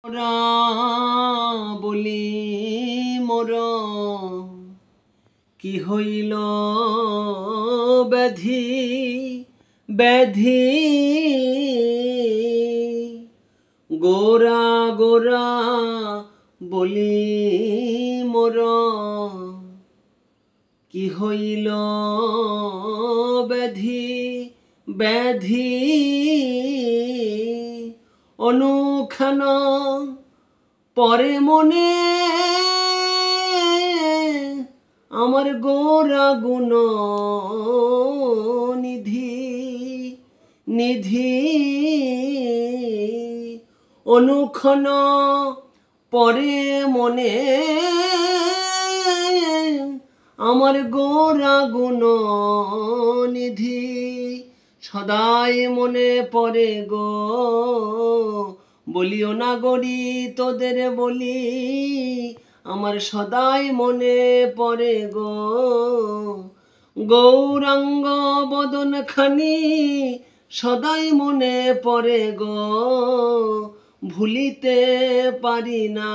মোরা বলি মোর কি হইল ব্যাধি ব্যাধি গোরা গোরা বলি মোর কি হইল ব্যাধি ব্যাধি অনুক্ষণ পরে মনে আমার গোরা গুণ নিধি নিধি অনুক্ষণ পরে মনে আমার গোরা গুণ নিধি সদাই মনে পড়ে গো বলিও না গরি তোদের বলি আমার সদাই মনে পড়ে গো গৌরাঙ্গ বদন খানি সদাই মনে পড়ে গো ভুলিতে পারি না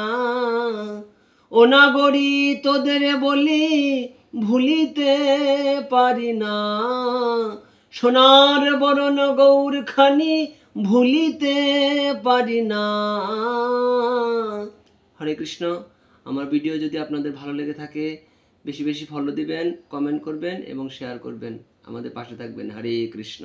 ও নাগরি তোদের বলি ভুলিতে পারি না সোনার বরণ গৌর খানি ভুলিতে পারি না। হরে কৃষ্ণ। আমার ভিডিও যদি আপনাদের ভালো লেগে থাকে বেশি বেশি ফলো দিবেন, কমেন্ট করবেন এবং শেয়ার করবেন, আমাদের পাশে থাকবেন। হরে কৃষ্ণ।